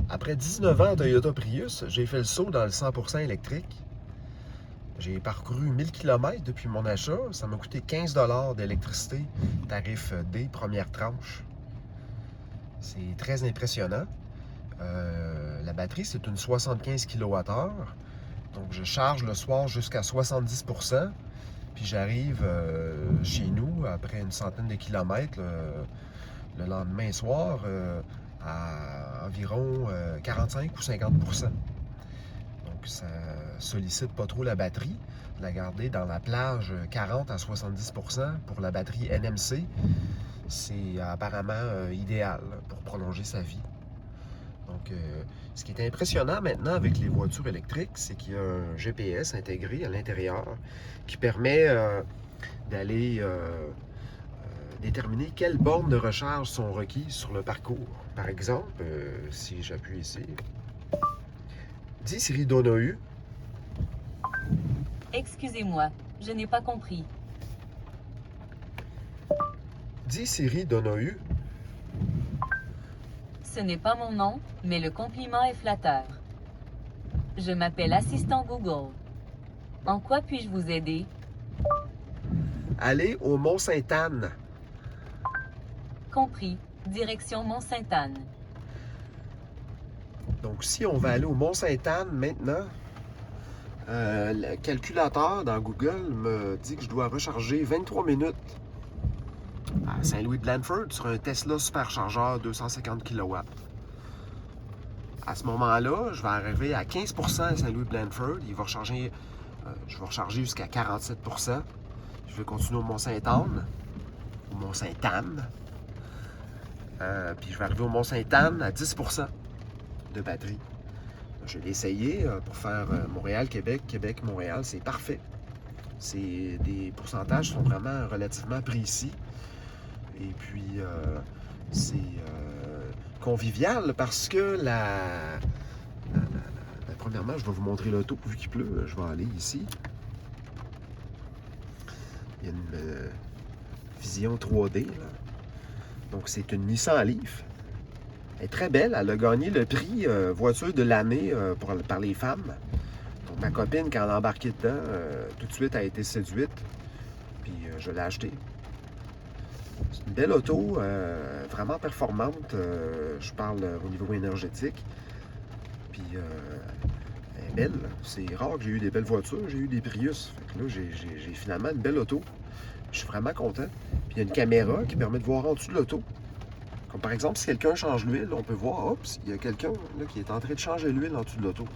Après 19 ans Toyota Prius, j'ai fait le saut dans le 100% électrique. J'ai parcouru 1000 km depuis mon achat. Ça m'a coûté 15 $ d'électricité, tarif D, première tranche. C'est très impressionnant. La batterie, c'est une 75 kWh. Donc, je charge le soir jusqu'à 70%. Puis j'arrive chez nous, après une centaine de kilomètres, le lendemain soir, à environ 45 ou 50%. Donc, ça sollicite pas trop la batterie. La garder dans la plage 40 à 70% pour la batterie NMC, c'est apparemment idéal pour prolonger sa vie. Donc, ce qui est impressionnant maintenant avec les voitures électriques, c'est qu'il y a un GPS intégré à l'intérieur qui permet d'aller déterminer quelles bornes de recharge sont requises sur le parcours. Par exemple, si j'appuie ici, dis Siri Donohu. Excusez-moi, je n'ai pas compris. Dis Siri Donohu. Ce n'est pas mon nom, mais le compliment est flatteur. Je m'appelle Assistant Google. En quoi puis-je vous aider? Aller au Mont-Sainte-Anne. Compris. Direction Mont-Sainte-Anne. Donc, si on va aller au Mont-Sainte-Anne maintenant, le calculateur dans Google me dit que je dois recharger 23 minutes à Saint-Louis-de-Blandford sur un Tesla superchargeur 250 kW. À ce moment-là, je vais arriver à 15% à Saint-Louis-de-Blandford. Je vais recharger jusqu'à 47%. Je vais continuer au Mont-Sainte-Anne. Puis je vais arriver au Mont-Sainte-Anne à 10% de batterie. Je l'ai essayé pour faire Montréal-Québec, Québec-Montréal. C'est parfait. Des pourcentages sont vraiment relativement précis. Et puis, c'est convivial parce que premièrement, je vais vous montrer l'auto. Vu qu'il pleut, je vais aller ici. Il y a une vision 3D, là. Donc, c'est une Nissan Leaf. Elle est très belle. Elle a gagné le prix voiture de l'année par les femmes. Donc, ma copine, quand elle a embarqué dedans, tout de suite, a été séduite. Puis, je l'ai acheté. C'est une belle auto, vraiment performante. Je parle au niveau énergétique. Puis, elle est belle. C'est rare que j'ai eu des belles voitures. J'ai eu des Prius. Fait que là, j'ai finalement une belle auto. Je suis vraiment content. Puis, il y a une caméra qui permet de voir en dessous de l'auto. Comme par exemple, si quelqu'un change l'huile, on peut voir, oups, il y a quelqu'un qui est en train de changer l'huile en dessous de l'auto.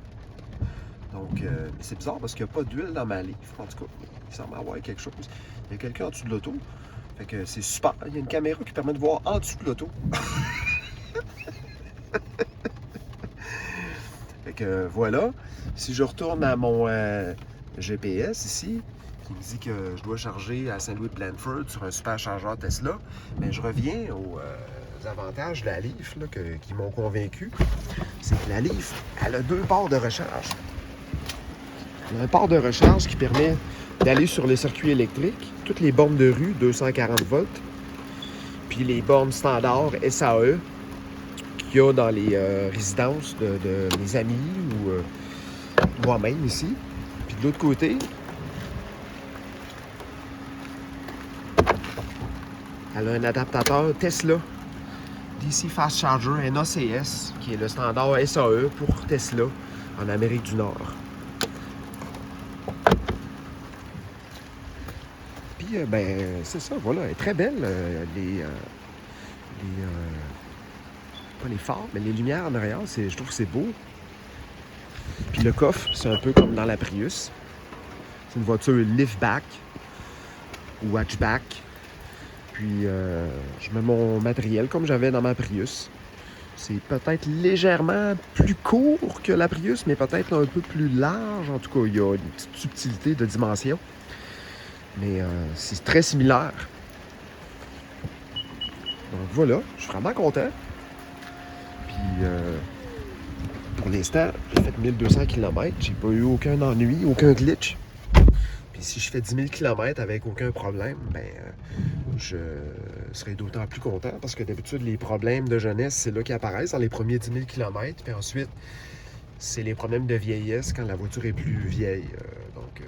Donc, c'est bizarre parce qu'il n'y a pas d'huile dans ma livre. En tout cas, il semble y avoir quelque chose. Il y a quelqu'un en dessous de l'auto. Fait que c'est super. Il y a une caméra qui permet de voir en dessous de l'auto. Fait que voilà. Si je retourne à mon GPS ici, qui me dit que je dois charger à Saint-Louis-de-Blandford sur un superchargeur Tesla, mais je reviens aux avantages de la Leaf là, qui m'ont convaincu. C'est que la Leaf, elle a 2 ports de recharge. Elle a un port de recharge qui permet d'aller sur les circuits électriques, toutes les bornes de rue, 240 volts, puis les bornes standards SAE qu'il y a dans les résidences de mes amis ou moi-même ici. Puis de l'autre côté, elle a un adaptateur Tesla DC Fast Charger NACS, qui est le standard SAE pour Tesla en Amérique du Nord. Puis, c'est ça, voilà, elle est très belle. Pas les phares, mais les lumières en arrière, je trouve que c'est beau. Puis le coffre, c'est un peu comme dans la Prius. C'est une voiture liftback ou hatchback. Puis je mets mon matériel comme j'avais dans ma Prius. C'est peut-être légèrement plus court que la Prius, mais peut-être un peu plus large. En tout cas, il y a une petite subtilité de dimension. Mais c'est très similaire. Donc voilà, je suis vraiment content. Puis pour l'instant, j'ai fait 1200 km. J'ai pas eu aucun ennui, aucun glitch. Puis Puis si je fais 10 000 km avec aucun problème, ben, je serai d'autant plus content parce que d'habitude, les problèmes de jeunesse, c'est là qu'ils apparaissent dans les premiers 10 000 km. Puis ensuite, c'est les problèmes de vieillesse quand la voiture est plus vieille. Donc,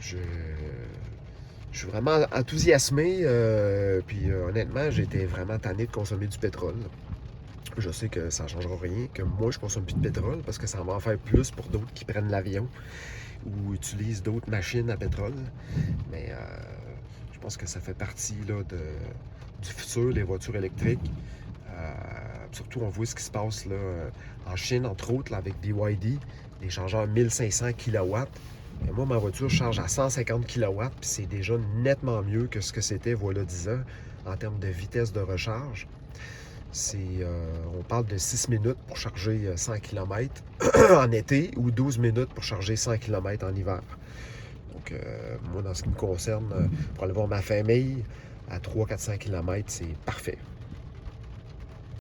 je suis vraiment enthousiasmé. Puis honnêtement, j'étais vraiment tanné de consommer du pétrole. Je sais que ça ne changera rien, que moi, je consomme plus de pétrole parce que ça va en faire plus pour d'autres qui prennent l'avion ou utilisent d'autres machines à pétrole. Mais je pense que ça fait partie là, du futur, les voitures électriques. Surtout, on voit ce qui se passe là, en Chine, entre autres, là, avec BYD, les chargeurs 1500 kW. Et moi, ma voiture charge à 150 kW, puis c'est déjà nettement mieux que ce que c'était voilà 10 ans en termes de vitesse de recharge. On parle de 6 minutes pour charger 100 km en été ou 12 minutes pour charger 100 km en hiver. Donc, moi, dans ce qui me concerne, pour aller voir ma famille, à 300-400 km, c'est parfait.